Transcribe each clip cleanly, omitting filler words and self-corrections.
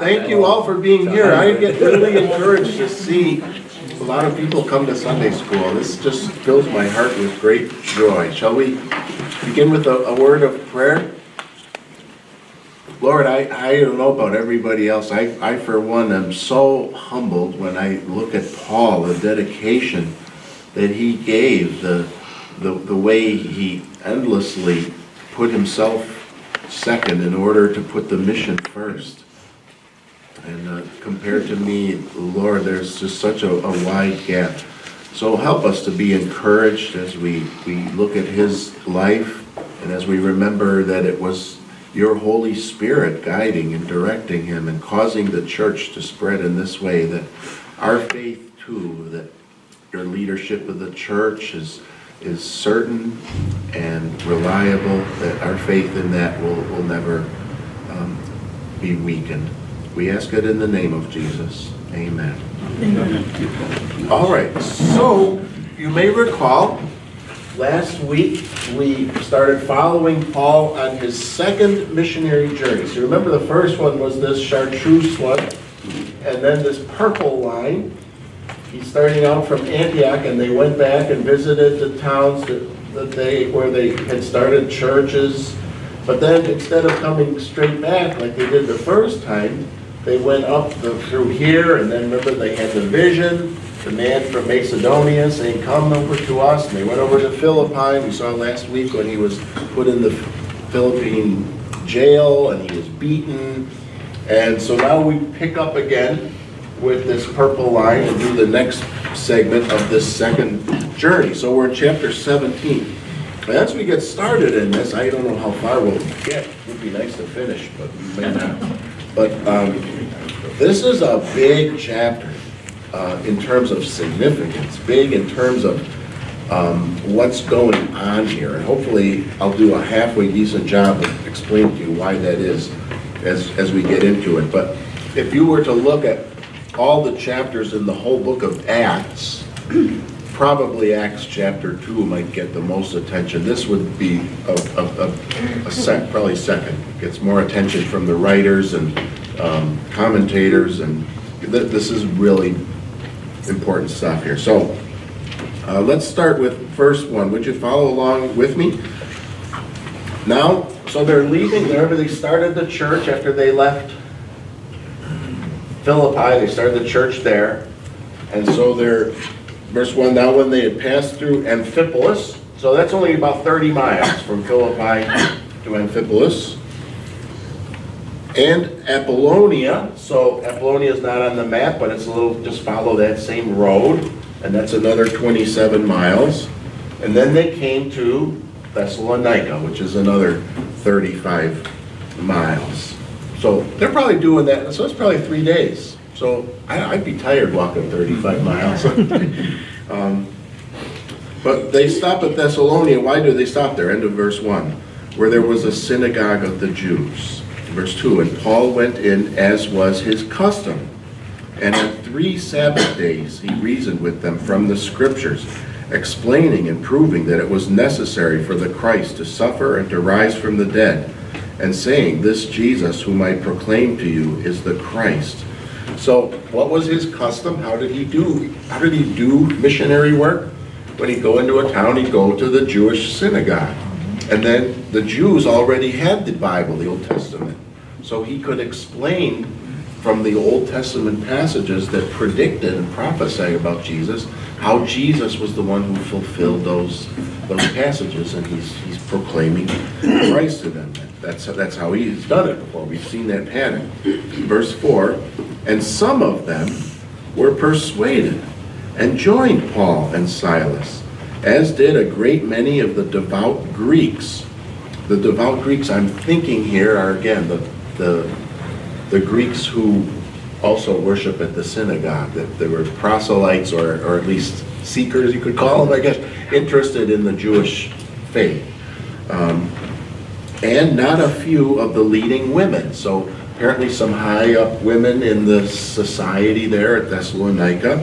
Thank you all for being here. I get really encouraged to see a lot of people come to Sunday school. This just fills my heart with great joy. Shall we begin with a word of prayer? Lord, I don't know about everybody else. I for one, am so humbled when I look at Paul, the dedication that he gave, the way he endlessly put himself second in order to put the mission first. And compared to me, Lord, there's just such a wide gap. So help us to be encouraged as we look at his life and as we remember that it was your Holy Spirit guiding and directing him and causing the church to spread in this way, that our faith too, that your leadership of the church is certain and reliable, that our faith in that will never be weakened. We ask it in the name of Jesus. Amen. Amen. All right, so you may recall last week we started following Paul on his second missionary journey. So remember the first one was this chartreuse one, and then this purple line. He's starting out from Antioch, and they went back and visited the towns where they had started churches. But then instead of coming straight back like they did the first time, they went up through here, and then remember they had the vision, the man from Macedonia saying, "Come over to us." And they went over to Philippi. We saw last week when he was put in the Philippine jail and he was beaten. And so now we pick up again with this purple line and do the next segment of this second journey. So we're in chapter 17. And as we get started in this, I don't know how far we'll get. It would be nice to finish, but we may not. But this is a big chapter in terms of significance, big in terms of what's going on here. And hopefully I'll do a halfway decent job of explaining to you why that is as we get into it. But if you were to look at all the chapters in the whole book of Acts, probably Acts chapter 2 might get the most attention. This would be probably second. Gets more attention from the writers and commentators, and this is really important stuff here. So let's start with first one. Would you follow along with me? Now, so they're leaving there. They started the church after they left Philippi. They started the church there. And so they're, verse 1, now when they had passed through Amphipolis, so that's only about 30 miles from Philippi to Amphipolis, and Apollonia. So Apollonia is not on the map, but it's a little, just follow that same road, and that's another 27 miles. And then they came to Thessalonica, which is another 35 miles. So they're probably doing that, so it's probably 3 days. So I'd be tired walking 35 miles. But they stop at Thessalonica. Why do they stop there? End of verse 1. Where there was a synagogue of the Jews. Verse 2, and Paul went in as was his custom. And on 3 Sabbath days he reasoned with them from the Scriptures, explaining and proving that it was necessary for the Christ to suffer and to rise from the dead, and saying, this Jesus whom I proclaim to you is the Christ. So what was his custom? How did he do missionary work? When he'd go into a town, he'd go to the Jewish synagogue. And then the Jews already had the Bible, the Old Testament. So he could explain from the Old Testament passages that predicted and prophesied about Jesus, how Jesus was the one who fulfilled those passages, and he's proclaiming Christ to them. That's how he's done it before. We've seen that pattern. Verse 4, and some of them were persuaded and joined Paul and Silas, as did a great many of the devout Greeks. The devout Greeks I'm thinking here are, again, the Greeks who also worship at the synagogue, that they were proselytes, or at least seekers, you could call them, I guess, interested in the Jewish faith. And not a few of the leading women. So apparently some high up women in the society there at Thessalonica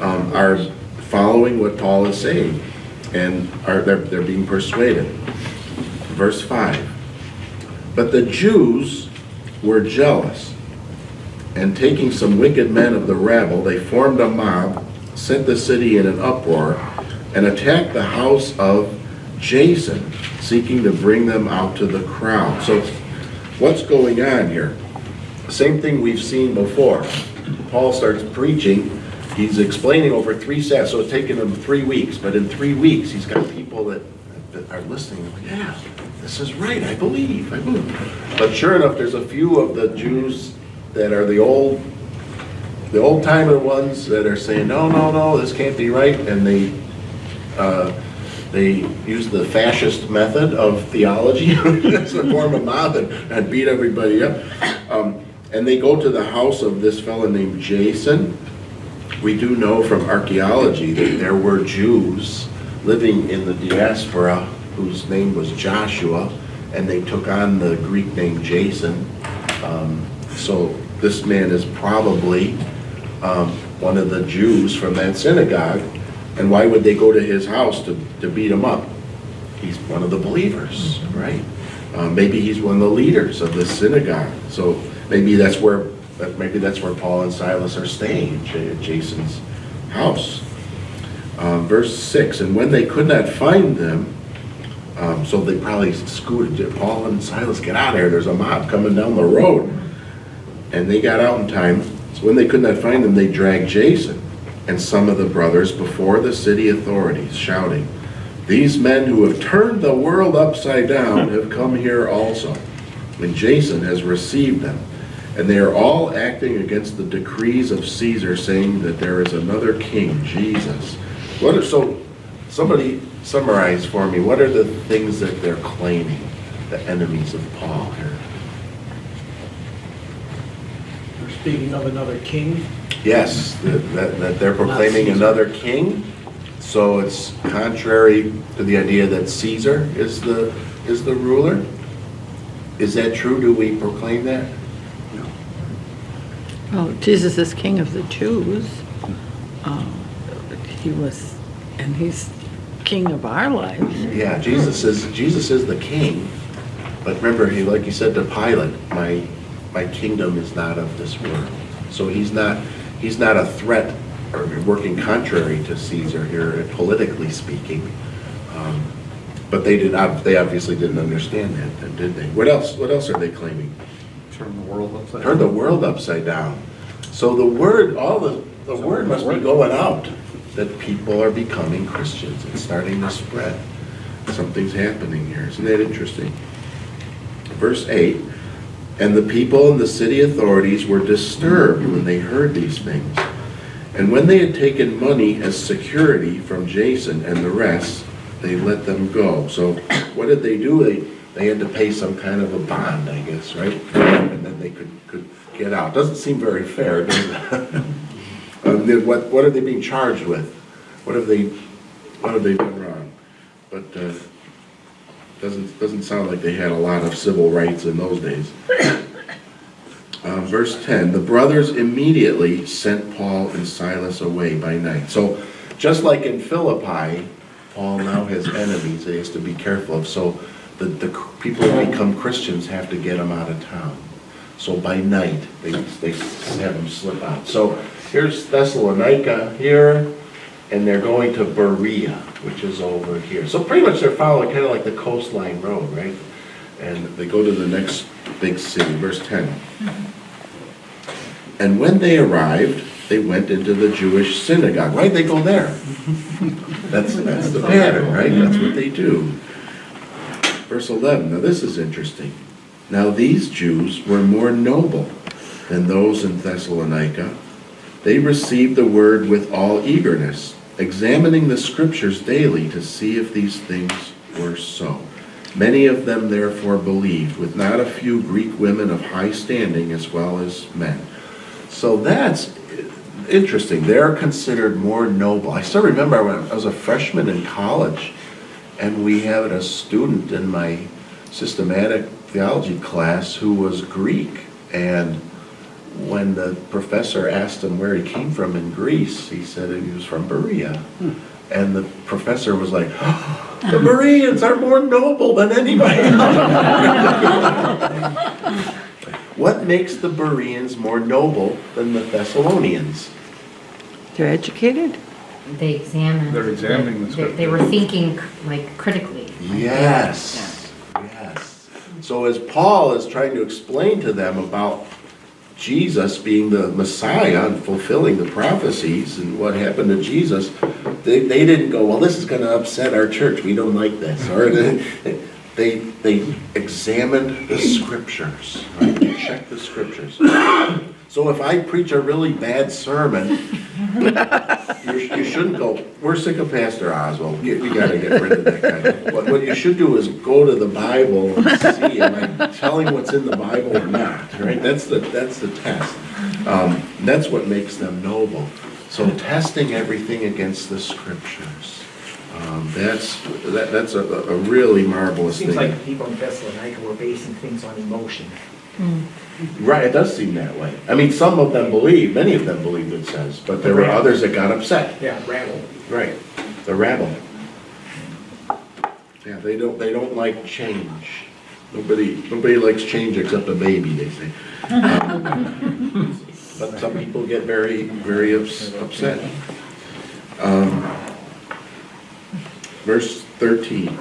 are following what Paul is saying, and they're being persuaded. Verse 5, but the Jews were jealous And taking some wicked men of the rabble, they formed a mob, sent the city in an uproar, and attacked the house of Jason, seeking to bring them out to the crowd. So what's going on here? Same thing we've seen before. Paul starts preaching. He's explaining over 3 Sabbaths, so it's taken him 3 weeks. But in 3 weeks, he's got people that are listening. Like, yeah, this is right. I believe. But sure enough, there's a few of the Jews that are the old-timer ones that are saying, no, this can't be right. And they use the fascist method of theology to form a mob and beat everybody up. And they go to the house of this fellow named Jason. We do know from archaeology that there were Jews living in the diaspora whose name was Joshua, and they took on the Greek name Jason. So this man is probably one of the Jews from that synagogue. And why would they go to his house to beat him up? He's one of the believers, right? Maybe he's one of the leaders of this synagogue. So maybe that's where Paul and Silas are staying, at Jason's house. Verse 6, and when they could not find them, so they probably scooted. Paul and Silas, get out of here. There's a mob coming down the road. And they got out in time. So when they could not find them, they dragged Jason and some of the brothers before the city authorities, shouting, these men who have turned the world upside down have come here also. And Jason has received them. And they are all acting against the decrees of Caesar, saying that there is another king, Jesus. So somebody summarize for me, what are the things that they're claiming, the enemies of Paul here? We're speaking of another king. Yes, that they're proclaiming another king. So it's contrary to the idea that Caesar is the ruler. Is that true? Do we proclaim that? No. Well, Jesus is King of the Jews. He's King of our lives. Yeah, Jesus is the king. But remember, like he said to Pilate, my kingdom is not of this world. So he's not a threat or working contrary to Caesar here, politically speaking. But they obviously didn't understand that, did they? What else are they claiming? Turn the world upside down. Turn the world upside down. So the word must be going out that people are becoming Christians. It's starting to spread. Something's happening here. Isn't that interesting? Verse 8, and the people and the city authorities were disturbed when they heard these things. And when they had taken money as security from Jason and the rest, they let them go. So what did they do? They had to pay some kind of a bond, I guess, right? And then they could get out. Doesn't seem very fair, does it? What are they being charged with? What have they done wrong? But doesn't sound like they had a lot of civil rights in those days. Verse 10, the brothers immediately sent Paul and Silas away by night. So just like in Philippi, Paul now has enemies he has to be careful of. So the people who become Christians have to get them out of town. So by night, they have them slip out. So here's Thessalonica here, and they're going to Berea, which is over here. So pretty much they're following kind of like the coastline road, right? And they go to the next big city, verse 10. And when they arrived, they went into the Jewish synagogue. Why'd they go there? That's the pattern, right? That's what they do. Verse 11, now this is interesting. Now these Jews were more noble than those in Thessalonica. They received the word with all eagerness, examining the scriptures daily to see if these things were so. Many of them therefore believed, with not a few Greek women of high standing as well as men. So that's interesting. They're considered more noble. I still remember when I was a freshman in college, and we had a student in my systematic theology class who was Greek. And when the professor asked him where he came from in Greece, he said he was from Berea. And the professor was like, oh, the Bereans are more noble than anybody else. What makes the Bereans more noble than the Thessalonians? They're educated? They examined. They're examining the They were thinking like critically. Yes, yes. So as Paul is trying to explain to them about Jesus being the Messiah and fulfilling the prophecies and what happened to Jesus, they didn't go, well, this is going to upset our church. We don't like this. Or they examined the scriptures. Right? They checked the scriptures. So if I preach a really bad sermon, you shouldn't go, we're sick of Pastor Oswald. We got to get rid of that guy. What you should do is go to the Bible and see, am I telling what's in the Bible or not? Right? That's the test. That's what makes them noble. So testing everything against the scriptures. That's a really marvelous Seems thing. like the people in Thessalonica were basing things on emotion. Right, it does seem that way. I mean, some of them believe, many of them believed it says, but there were others that got upset. Yeah, rattle. Right, the rabble. Yeah, they don't like change. Nobody likes change except a baby, they say. But some people get very, very upset. Verse 13.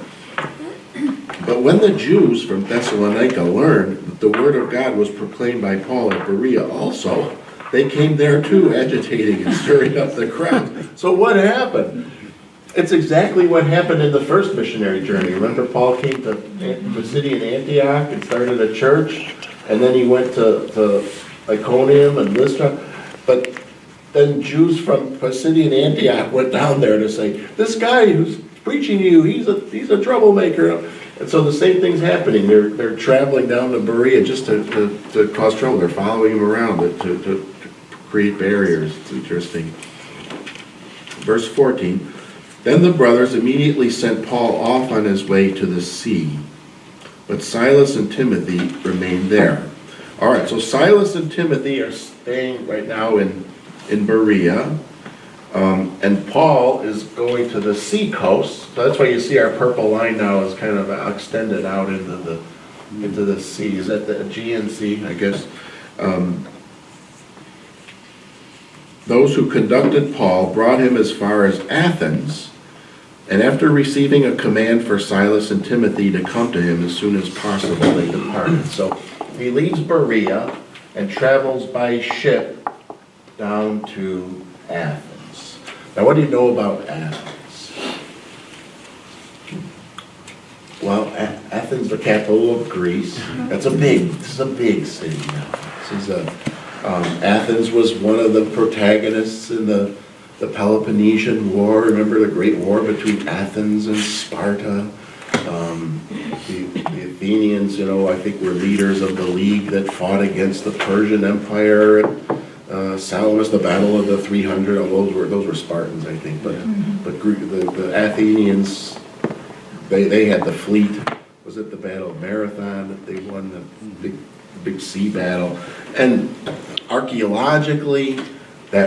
But when the Jews from Thessalonica learned that the word of God was proclaimed by Paul at Berea also, they came there too, agitating and stirring up the crowd. So what happened? It's exactly what happened in the first missionary journey. Remember, Paul came to the city in Antioch and started a church, and then he went to Iconium and Lystra. But then Jews from Pisidian Antioch went down there to say, this guy who's preaching to you, he's a troublemaker. And so the same thing's happening. They're traveling down to Berea just to cause trouble. They're following him around to create barriers. It's interesting. Verse 14. Then the brothers immediately sent Paul off on his way to the sea, but Silas and Timothy remained there. All right, so Silas and Timothy are staying right now in Berea. And Paul is going to the sea coast. So that's why you see our purple line now is kind of extended out into the sea. Is that the Aegean Sea, I guess? Those who conducted Paul brought him as far as Athens, and after receiving a command for Silas and Timothy to come to him as soon as possible, they departed. So he leaves Berea and travels by ship down to Athens. Now, what do you know about Athens? Well, Athens, the capital of Greece. This is a big city now. Athens was one of the protagonists in the Peloponnesian War. Remember the great war between Athens and Sparta? The Athenians, I think were leaders of the league that fought against the Persian Empire. Salamis, the Battle of the 300. Those were Spartans, I think. But the Athenians, they had the fleet. Was it the Battle of Marathon that they won, the big sea battle? And archaeologically, they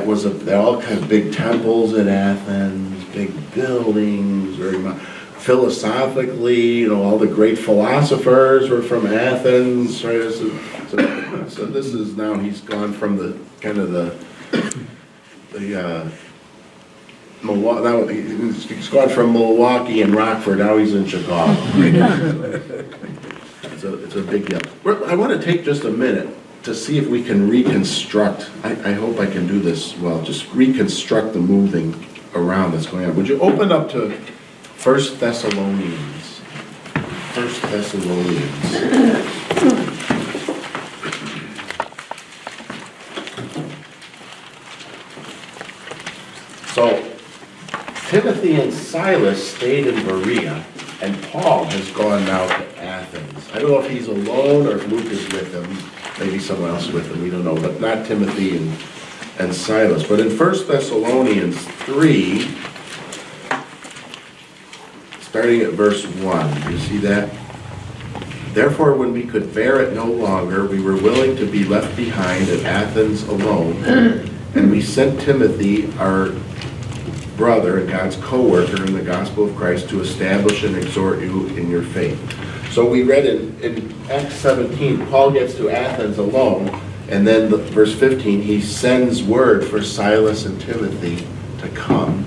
all kind of big temples in Athens, big buildings, very much. Philosophically, all the great philosophers were from Athens. Right? So this is now he's gone from the kind of the Milwaukee. He's gone from Milwaukee and Rockford. Now he's in Chicago. It's a big deal. I want to take just a minute to see if we can reconstruct. I hope I can do this well. Just reconstruct the moving around that's going on. Would you open up to 1 Thessalonians? 1 Thessalonians. So, Timothy and Silas stayed in Berea, and Paul has gone now to Athens. I don't know if he's alone or if Luke is with him. Maybe someone else with him, we don't know, but not Timothy and Silas. But in 1 Thessalonians 3, starting at verse 1, do you see that? Therefore, when we could bear it no longer, we were willing to be left behind at Athens alone, and we sent Timothy, our brother and God's co-worker in the gospel of Christ, to establish and exhort you in your faith. So we read in Acts 17, Paul gets to Athens alone, and then verse 15, he sends word for Silas and Timothy to come.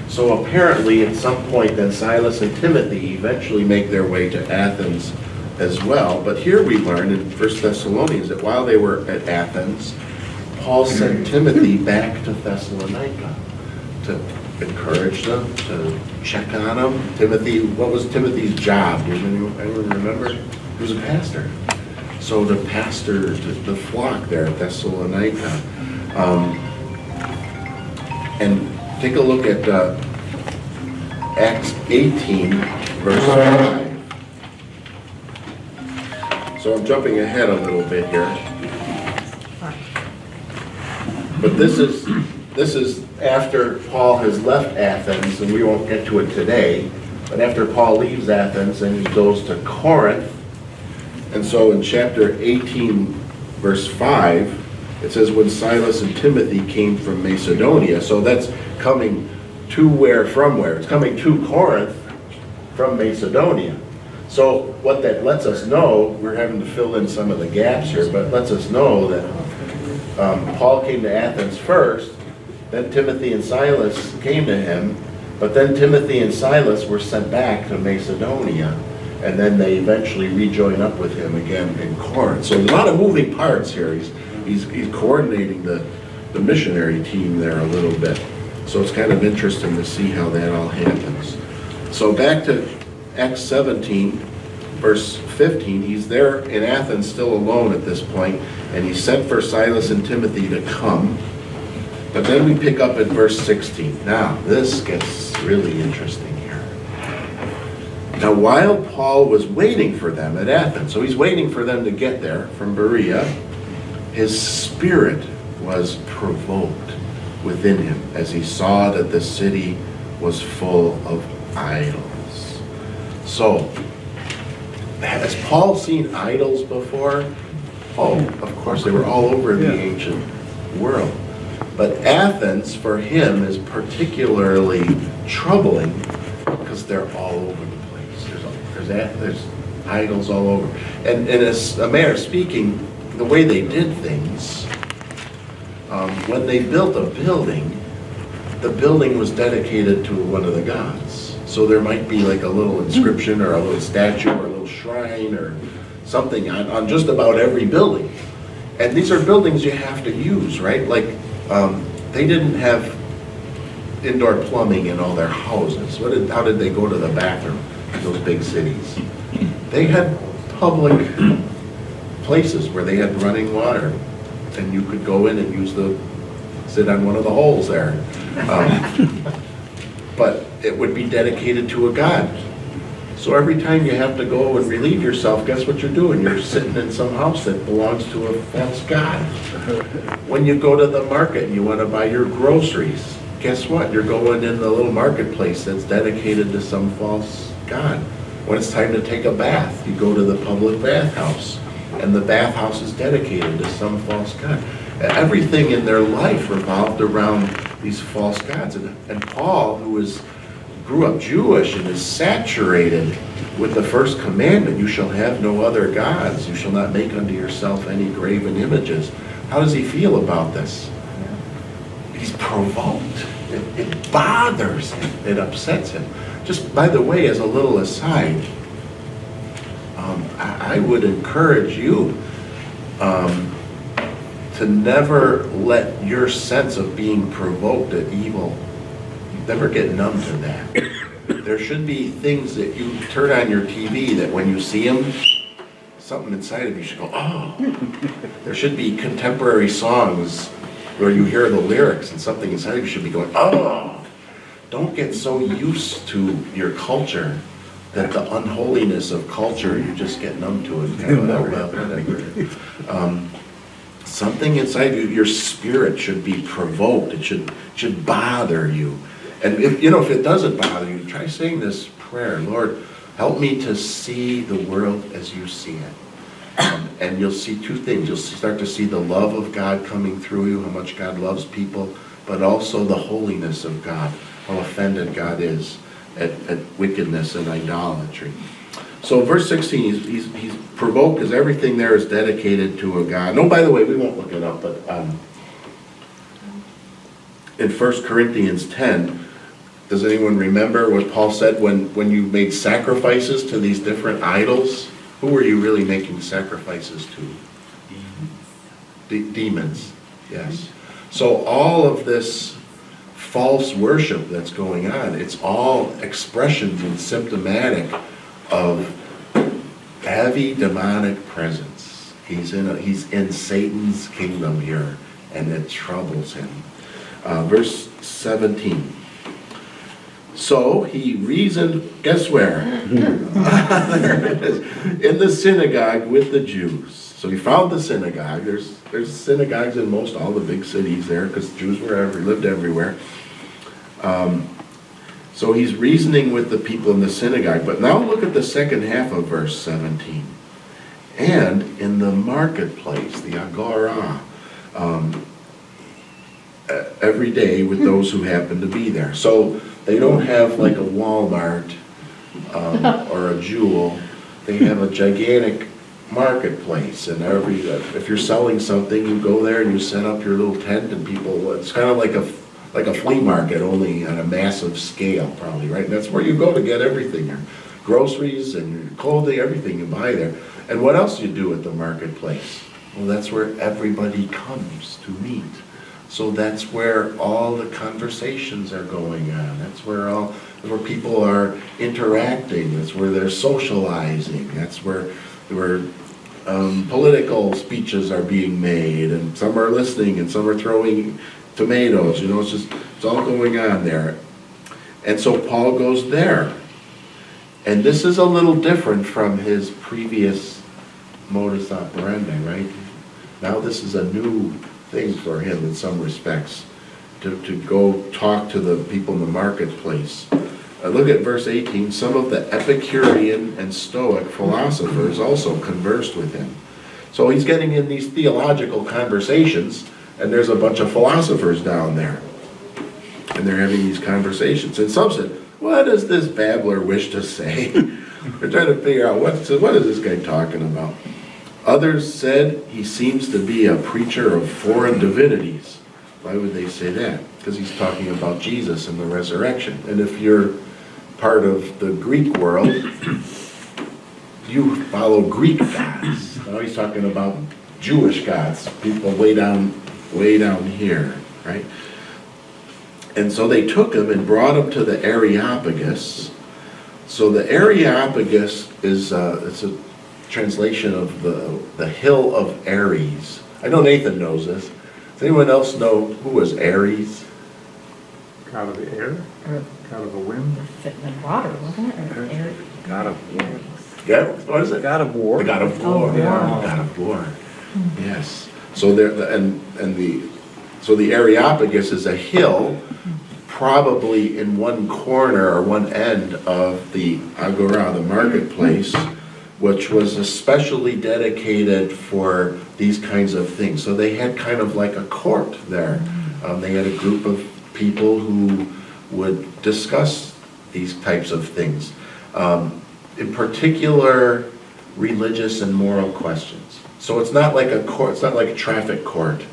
So apparently at some point then Silas and Timothy eventually make their way to Athens as well. But here we learn in 1 Thessalonians that while they were at Athens, Paul sent Timothy back to Thessalonica to encourage them, to check on them. Timothy, what was Timothy's job? Does anyone remember? He was a pastor. So to pastor the flock there at Thessalonica. And take a look at Acts 18, verse 5. So I'm jumping ahead a little bit here. But this is after Paul has left Athens, and we won't get to it today, but after Paul leaves Athens and he goes to Corinth. And so in chapter 18, verse 5, it says, when Silas and Timothy came from Macedonia. So that's coming to where from where? It's coming to Corinth from Macedonia. So what that lets us know, we're having to fill in some of the gaps here, but lets us know that Paul came to Athens first, then Timothy and Silas came to him, but then Timothy and Silas were sent back to Macedonia, and then they eventually rejoin up with him again in Corinth. So there's a lot of moving parts here. He's coordinating the missionary team there a little bit. So it's kind of interesting to see how that all happens. So back to Acts 17, verse 15, he's there in Athens still alone at this point, and he sent for Silas and Timothy to come. But then we pick up at verse 16. Now, this gets really interesting here. Now, while Paul was waiting for them at Athens, so he's waiting for them to get there from Berea, his spirit was provoked within him as he saw that the city was full of idols. So, has Paul seen idols before? Oh, of course, they were all over the ancient world. But Athens, for him, is particularly troubling because they're all over the place. There's idols all over. And as a matter of speaking, the way they did things, when they built a building, the building was dedicated to one of the gods. So there might be like a little inscription or a little statue or a little shrine or something on just about every building. And these are buildings you have to use, right? Like, they didn't have indoor plumbing in all their houses. How did they go to the bathroom in those big cities? They had public places where they had running water, and you could go in and sit on one of the holes there. But it would be dedicated to a god. So every time you have to go and relieve yourself, guess what you're doing? You're sitting in some house that belongs to a false god. When you go to the market and you want to buy your groceries, guess what? You're going in the little marketplace that's dedicated to some false god. When it's time to take a bath, you go to the public bathhouse, and the bathhouse is dedicated to some false god. Everything in their life revolved around these false gods. And Paul, who grew up Jewish and is saturated with the first commandment, you shall have no other gods, you shall not make unto yourself any graven images. How does he feel about this? He's provoked. It bothers him. It upsets him. Just by the way, as a little aside, I would encourage you to never let your sense of being provoked at evil, never get numb to that. There should be things that you turn on your TV that when you see them, something inside of you should go, oh. There should be contemporary songs where you hear the lyrics and something inside of you should be going, oh. Don't get so used to your culture that the unholiness of culture, you just get numb to it. Something inside you, your spirit should be provoked. It should bother you. And if it doesn't bother you, try saying this prayer: Lord, help me to see the world as you see it. And you'll see two things. You'll start to see the love of God coming through you, how much God loves people, but also the holiness of God, how offended God is at wickedness and idolatry. So verse 16, he's provoked because everything there is dedicated to a God. No, by the way, we won't look it up, but in 1 Corinthians 10, does anyone remember what Paul said when you made sacrifices to these different idols? Who were you really making sacrifices to? Demons, yes. So all of this false worship that's going on, it's all expressions and symptomatic of heavy demonic presence. He's in Satan's kingdom here, and it troubles him. Verse 17. So he reasoned, guess where? There it is. In the synagogue with the Jews. So he found the synagogue. There's synagogues in most all the big cities there because Jews lived everywhere. So he's reasoning with the people in the synagogue. But now look at the second half of verse 17. And in the marketplace, the agora, every day with those who happen to be there. So they don't have like a Walmart or a Jewel. They have a gigantic marketplace, and if you're selling something, you go there and you set up your little tent, and people. It's kind of like a flea market, only on a massive scale, probably, right? And that's where you go to get everything, your groceries and your clothing, everything you buy there. And what else do you do at the marketplace? Well, that's where everybody comes to meet. So that's where all the conversations are going on. That's where people are interacting. That's where they're socializing. That's where political speeches are being made, and some are listening, and some are throwing tomatoes. It's all going on there. And so Paul goes there. And this is a little different from his previous modus operandi, right? Now this is a new thing for him in some respects, to go talk to the people in the marketplace. Look at verse 18. Some of the Epicurean and Stoic philosophers also conversed with him. So he's getting in these theological conversations, and there's a bunch of philosophers down there. And they're having these conversations. And some said, what does this babbler wish to say? They're trying to figure out what is this guy talking about. Others said he seems to be a preacher of foreign divinities. Why would they say that? Because he's talking about Jesus and the resurrection. And if you're part of the Greek world, you follow Greek gods. Now he's talking about Jewish gods, people way down here, right? And so they took him and brought him to the Areopagus. So the Areopagus is it's a translation of the hill of Ares. I know Nathan knows this. Does anyone else know who was Ares? God of the air? Or God of the wind? the water, wasn't it? Or air? God of Aries. Yeah, what is it? God of war. The God of Oh, war. war. Yeah, God of war. Yes. So the Areopagus is a hill, probably in one corner or one end of the agora, the marketplace, which was especially dedicated for these kinds of things. So they had kind of like a court there. They had a group of people who would discuss these types of things. In particular, religious and moral questions. So it's not like a court, it's not like a traffic court.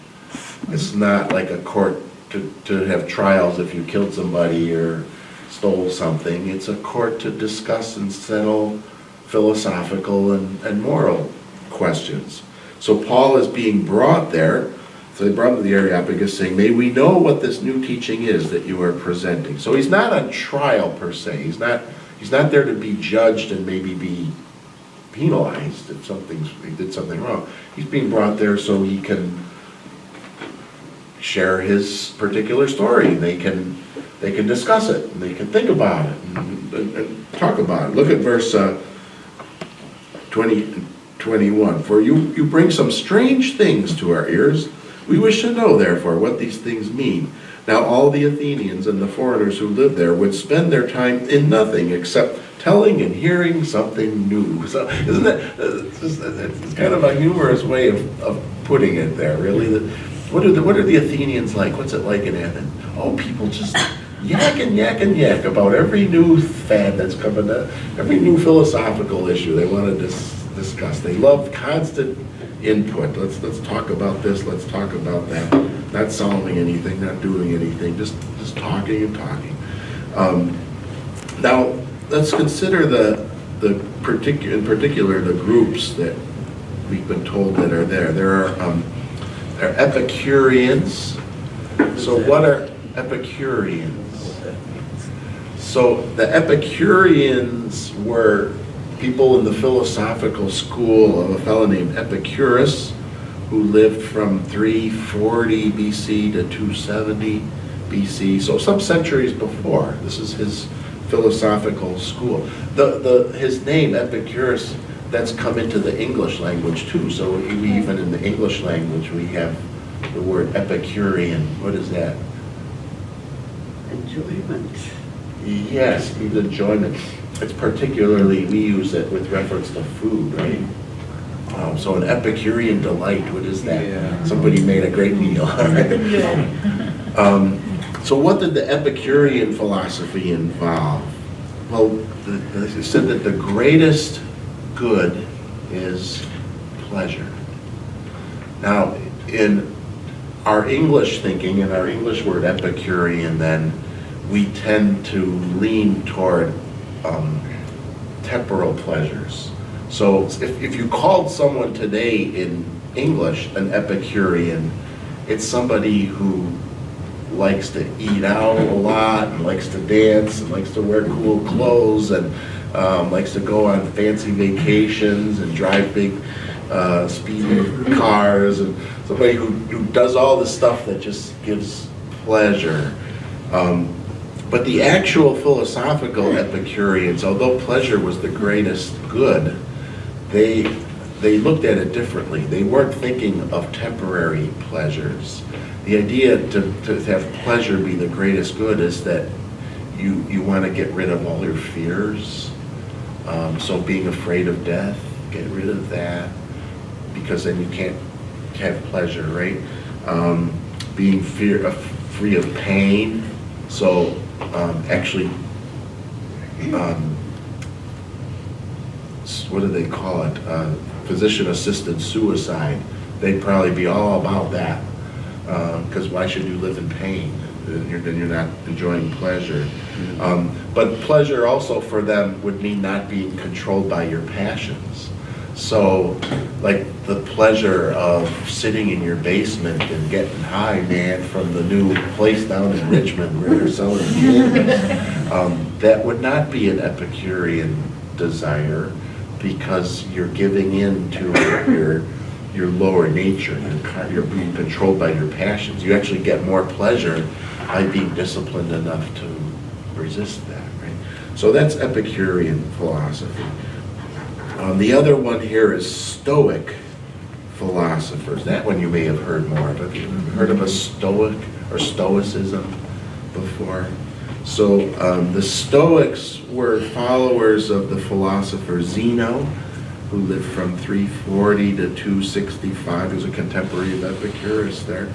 It's not like a court to have trials if you killed somebody or stole something. It's a court to discuss and settle philosophical and moral questions. So Paul is being brought there. So they brought him to the Areopagus saying, may we know what this new teaching is that you are presenting. So he's not on trial per se. He's not there to be judged and maybe be penalized if he did something wrong. He's being brought there so he can share his particular story. They can discuss it, and they can think about it and talk about it. Look at verse 21. For you bring some strange things to our ears. We wish to know, therefore, what these things mean. Now all the Athenians and the foreigners who lived there would spend their time in nothing except telling and hearing something new. So isn't that, it's kind of a humorous way of putting it there, really. What are the Athenians like? What's it like in Athens? Oh, people just yak and yak and yak about every new fad that's coming up, every new philosophical issue they want to discuss. They love constant input. Let's talk about this, let's talk about that. Not solving anything, not doing anything, just talking and talking. Now, let's consider in particular the groups that we've been told that are there. There are Epicureans. So what are Epicureans? So the Epicureans were people in the philosophical school of a fellow named Epicurus, who lived from 340 BC to 270 BC, so some centuries before. This is his philosophical school. His name, Epicurus, that's come into the English language too. So even in the English language, we have the word Epicurean. What is that? Enjoyment. Yes, means enjoyment. It's particularly, we use it with reference to food, right? So an Epicurean delight, what is that? Yeah. Somebody made a great meal. So what did the Epicurean philosophy involve? Well, it said that the greatest good is pleasure. Now, in our English thinking, in our English word Epicurean, then, we tend to lean toward temporal pleasures. So if you called someone today in English an Epicurean, it's somebody who likes to eat out a lot, and likes to dance, and likes to wear cool clothes, and likes to go on fancy vacations, and drive big speedy cars, and somebody who does all the stuff that just gives pleasure. But the actual philosophical Epicureans, although pleasure was the greatest good, they looked at it differently. They weren't thinking of temporary pleasures. The idea to have pleasure be the greatest good is that you want to get rid of all your fears. So being afraid of death, get rid of that, because then you can't have pleasure, right? Being free of pain. So actually, what do they call it? Physician-assisted suicide. They'd probably be all about that. Because why should you live in pain? Then you're not enjoying pleasure. But pleasure also for them would mean not being controlled by your passions. So, like the pleasure of sitting in your basement and getting high, man, from the new place down in Richmond where they're selling cannabis, that would not be an Epicurean desire, because you're giving in to your lower nature. You're being controlled by your passions. You actually get more pleasure by being disciplined enough to resist that, right? So that's Epicurean philosophy. The other one here is Stoic philosophers. That one you may have heard more of. Have you heard of a Stoic or Stoicism before? So the Stoics were followers of the philosopher Zeno, who lived from 340 to 265. He was a contemporary of Epicurus there.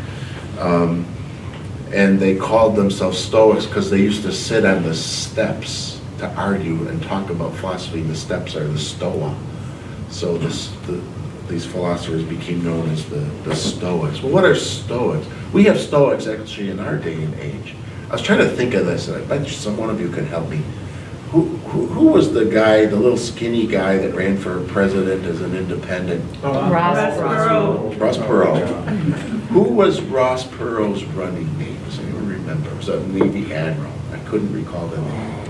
And they called themselves Stoics because they used to sit on the steps to argue and talk about philosophy. The steps are the Stoa. So these philosophers became known as the Stoics. Well, what are Stoics? We have Stoics actually in our day and age. I was trying to think of this, and I bet one of you could help me. Who was the guy, the little skinny guy that ran for president as an independent? Ross Perot. Ross Perot. Who was Ross Perot's running mate? Does anyone remember? It was a Navy admiral. I couldn't recall the name.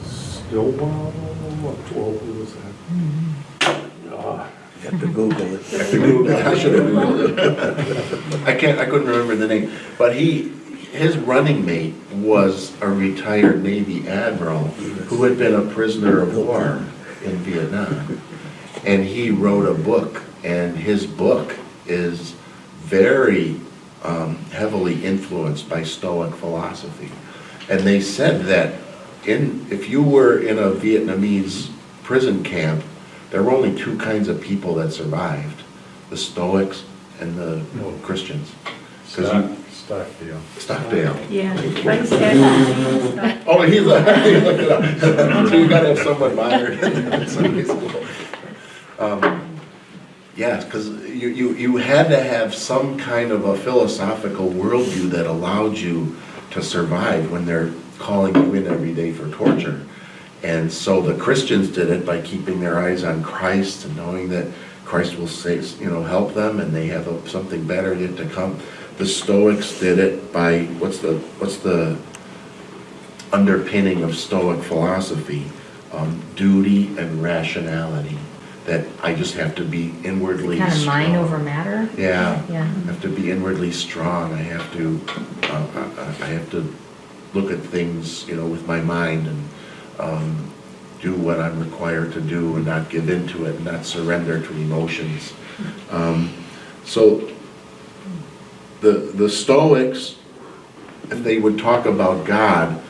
Stillwell, what was that? You have to Google it. I have to Google it. I should have Googled it. I couldn't remember the name. But his running mate was a retired Navy admiral who had been a prisoner of war in Vietnam. And he wrote a book, and his book is very heavily influenced by Stoic philosophy. And they said that if you were in a Vietnamese prison camp, there were only two kinds of people that survived: the Stoics and the Christians. Stockdale. Stockdale. Yeah, but he's had. Oh, he's look it up. So you gotta have someone mired in Sunday school. Yes, because you had to have some kind of a philosophical worldview that allowed you to survive when they're calling you in every day for torture. And so the Christians did it by keeping their eyes on Christ and knowing that Christ will save, help them, and they have something better yet to come. The Stoics did it by what's the underpinning of Stoic philosophy? Duty and rationality. That I just have to be inwardly Kind of strong. mind over matter? Yeah. Yeah. I have to be inwardly strong. I have to look at things, with my mind and do what I'm required to do and not give in to it and not surrender to emotions. So the Stoics, if they would talk about God,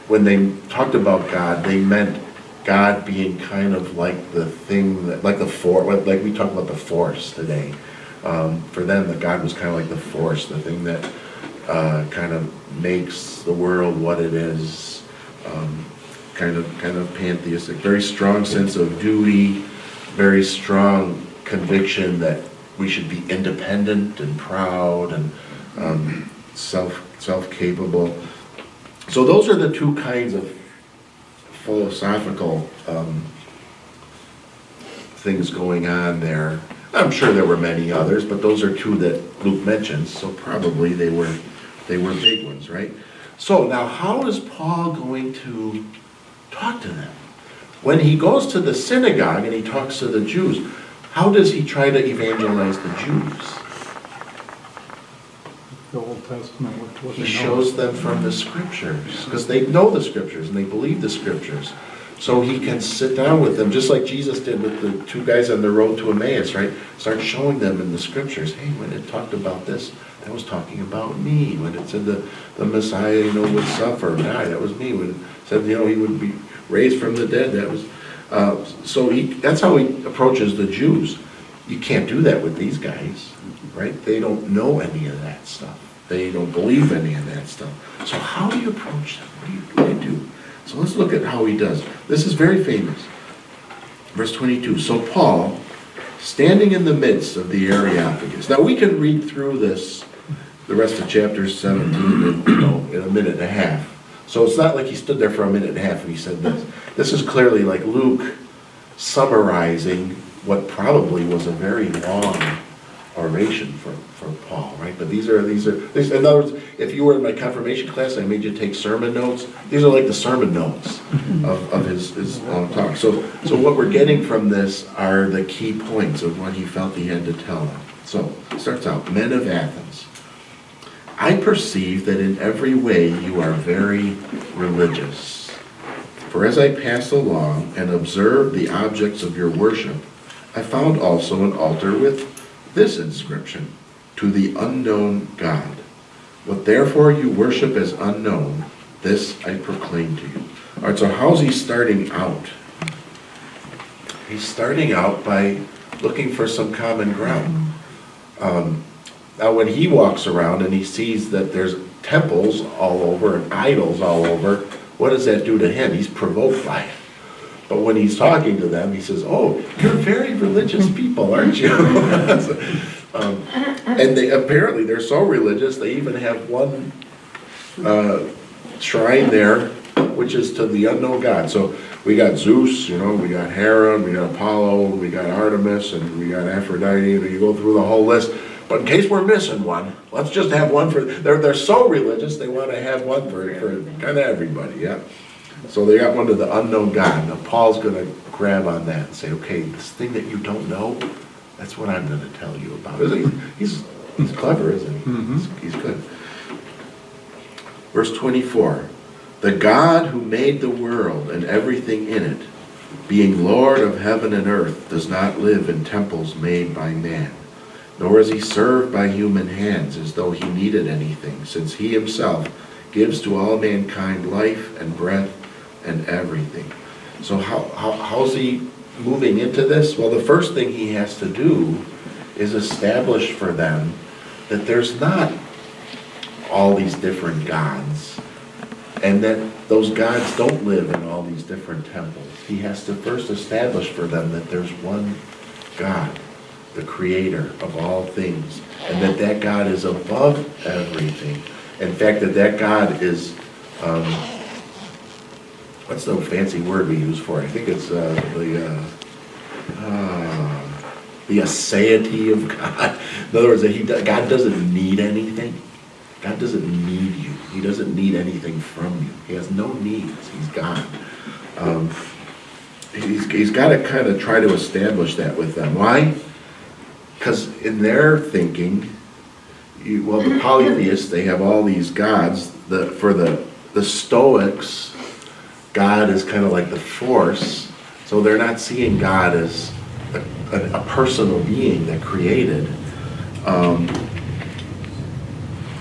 when they talked about God, they meant God being kind of like the thing that, like we talk about the force today. For them, that God was kind of like the force, the thing that kind of makes the world what it is. Kind of pantheistic, very strong sense of duty, very strong conviction that we should be independent and proud and self-capable. So those are the two kinds of philosophical things going on there. I'm sure there were many others, but those are two that Luke mentions, so probably they were big ones, right? So now how is Paul going to talk to them? When he goes to the synagogue and he talks to the Jews, how does he try to evangelize the Jews? The Old Testament, what He they know. shows them from the scriptures, because they know the scriptures and they believe the scriptures. So he can sit down with them, just like Jesus did with the two guys on the road to Emmaus, right? Start showing them in the scriptures, hey, when it talked about this, that was talking about me. When it said the Messiah, would suffer, die, that was me. When it said, he would be raised from the dead, that was... that's how he approaches the Jews. You can't do that with these guys, right? They don't know any of that stuff. They don't believe any of that stuff. So how do you approach them? What do you do? So let's look at how he does. This is very famous. Verse 22. So Paul, standing in the midst of the Areopagus. Now we can read through this, the rest of chapter 17, in a minute and a half. So it's not like he stood there for a minute and a half and he said this. This is clearly like Luke summarizing what probably was a very long oration for Paul, right? But these are, in other words, if you were in my confirmation class, I made you take sermon notes. These are like the sermon notes of his long talk. So what we're getting from this are the key points of what he felt he had to tell them. So it starts out, men of Athens, I perceive that in every way you are very religious. For as I passed along and observed the objects of your worship, I found also an altar with this inscription, to the unknown God. What therefore you worship as unknown, this I proclaim to you. All right, so how's he starting out? He's starting out by looking for some common ground. Now when he walks around and he sees that there's temples all over and idols all over, what does that do to him? He's provoked by it. But when he's talking to them, he says, oh, you're very religious people, aren't you? And apparently they're so religious, they even have one shrine there, which is to the unknown God. So we got Zeus, we got Hera, we got Apollo, we got Artemis, and we got Aphrodite, and you go through the whole list. But in case we're missing one, let's just have one for, they're so religious, they want to have one for kind of everybody, yeah. So they got one to the unknown God. Now Paul's going to grab on that and say, okay, this thing that you don't know, that's what I'm going to tell you about. He's clever, isn't he? Mm-hmm. He's good. Verse 24, the God who made the world and everything in it, being Lord of heaven and earth, does not live in temples made by man, nor is he served by human hands as though he needed anything, since he himself gives to all mankind life and breath and everything. So how's he moving into this? Well, the first thing he has to do is establish for them that there's not all these different gods, and that those gods don't live in all these different temples. He has to first establish for them that there's one God, the creator of all things, and that God is above everything. In fact, that God is, what's the fancy word we use for it? I think it's the aseity of God. In other words, that God doesn't need anything. God doesn't need you. He doesn't need anything from you. He has no needs. He's God. He's got to kind of try to establish that with them. Why? Because in their thinking, the polytheists, they have all these gods. For the Stoics, God is kind of like the force. So they're not seeing God as a personal being that created.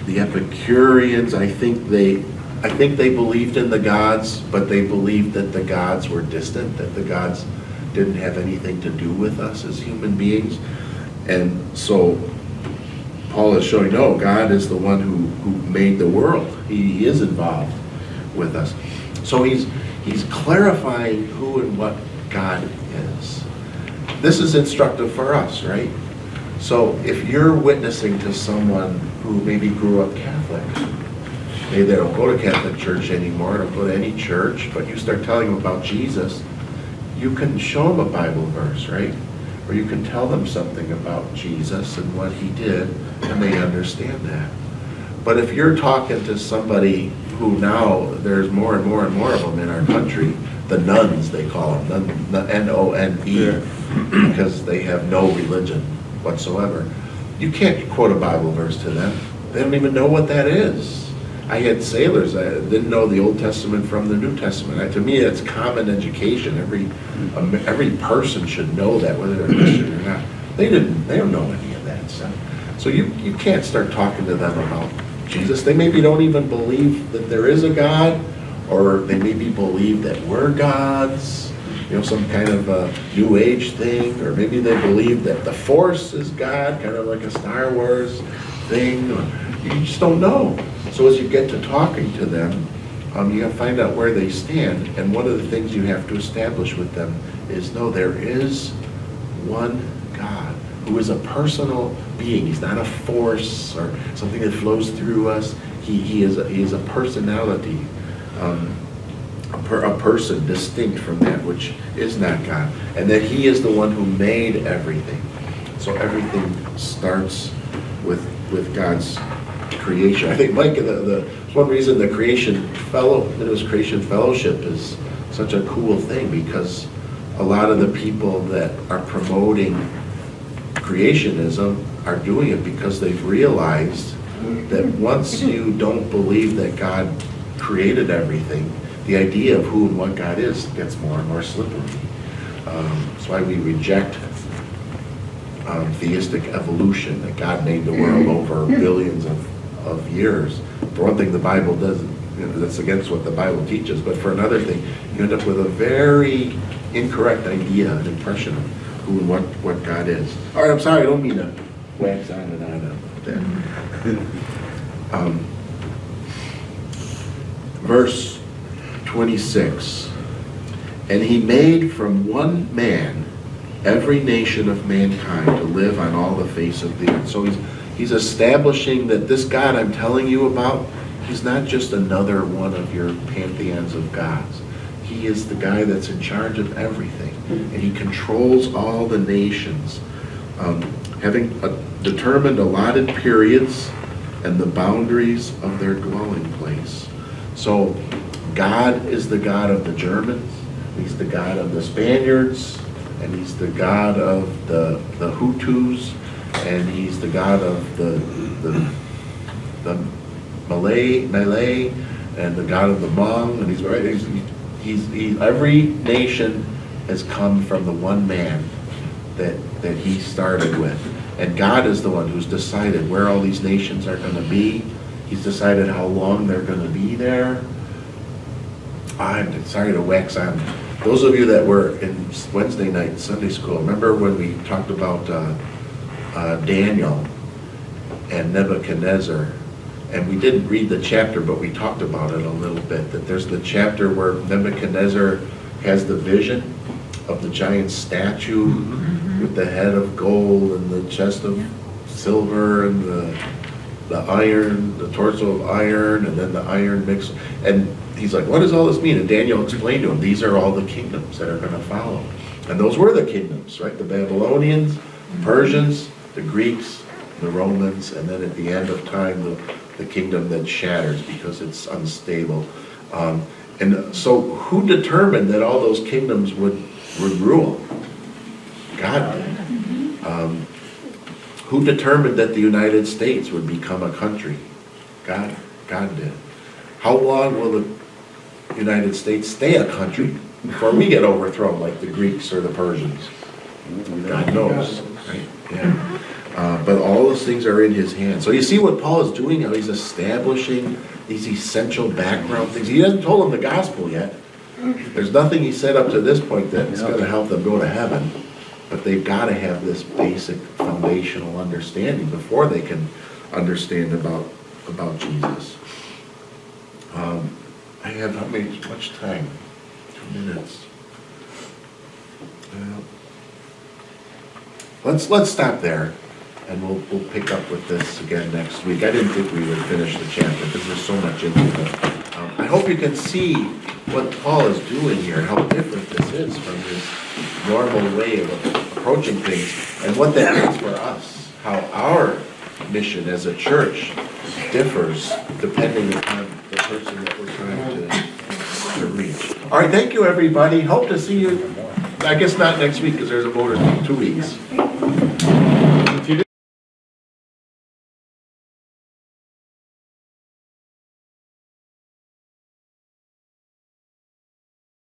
The Epicureans, I think they believed in the gods, but they believed that the gods were distant, that the gods didn't have anything to do with us as human beings. And so Paul is showing, no, God is the one who made the world. He is involved with us. So he's clarifying who and what God is. This is instructive for us, right? So if you're witnessing to someone who maybe grew up Catholic, maybe they don't go to Catholic church anymore, don't go to any church, but you start telling them about Jesus, you can show them a Bible verse, right? Or you can tell them something about Jesus and what he did, and they understand that. But if you're talking to somebody who now, there's more and more and more of them in our country, the nuns, they call them, N-O-N-E, because they have no religion whatsoever. You can't quote a Bible verse to them. They don't even know what that is. I had sailors that didn't know the Old Testament from the New Testament. To me, it's common education. Every person should know that, whether they're Christian or not. They don't know any of that stuff. So you can't start talking to them about Jesus. They maybe don't even believe that there is a God, or they maybe believe that we're gods, some kind of a New Age thing, or maybe they believe that the Force is God, kind of like a Star Wars thing. You just don't know. So as you get to talking to them, you have to find out where they stand. And one of the things you have to establish with them is, no, there is one God who is a personal being. He's not a force or something that flows through us. He is a personality, a person distinct from that which is not God, and that he is the one who made everything. So everything starts with God's creation. I think, Mike, the one reason the Creation Fellowship is such a cool thing, because a lot of the people that are promoting creationism are doing it because they've realized that once you don't believe that God created everything, the idea of who and what God is gets more and more slippery. That's why we reject theistic evolution, that God made the world over billions of years. For one thing, the Bible doesn't, that's against what the Bible teaches, but for another thing, you end up with a very incorrect idea, an impression of who and what God is. All right, I'm sorry, I don't mean to wax on and on about that. Verse 26, and he made from one man every nation of mankind to live on all the face of the earth. So he's establishing that this God I'm telling you about, he's not just another one of your pantheons of gods. He is the guy that's in charge of everything, and he controls all the nations, having determined allotted periods and the boundaries of their dwelling place. So God is the God of the Germans, he's the God of the Spaniards, and he's the God of the Hutus, and he's the God of the Malay, and the God of the Hmong, and he's every nation has come from the one man that he started with. And God is the one who's decided where all these nations are going to be. He's decided how long they're going to be there. I'm sorry to wax on. Those of you that were in Wednesday night Sunday school, remember when we talked about Daniel and Nebuchadnezzar and we didn't read the chapter, but we talked about it a little bit, that there's the chapter where Nebuchadnezzar has the vision of the giant statue with the head of gold and the chest of silver and the iron, the torso of iron, and then the iron mix. And he's like, what does all this mean? And Daniel explained to him, these are all the kingdoms that are going to follow. And those were the kingdoms, right? The Babylonians, Persians, the Greeks, the Romans, and then at the end of time, the kingdom that shatters because it's unstable. And so who determined that all those kingdoms would rule? God did. Who determined that the United States would become a country? God did. How long will the United States stay a country before we get overthrown like the Greeks or the Persians? God knows, right? Yeah. But all those things are in his hands. So you see what Paul is doing, how he's establishing these essential background things. He hasn't told them the gospel yet. There's nothing he said up to this point that's going to help them go to heaven. But they've got to have this basic foundational understanding before they can understand about Jesus. I have how much time? 2 minutes. Let's stop there, and we'll pick up with this again next week. I didn't think we would finish the chapter because there's so much into it. I hope you can see what Paul is doing here, how different this is from his normal way of approaching things, and what that means for us, how our mission as a church differs depending upon the person that we're trying to reach. All right, thank you, everybody. Hope to see you, I guess not next week because there's a vote in 2 weeks.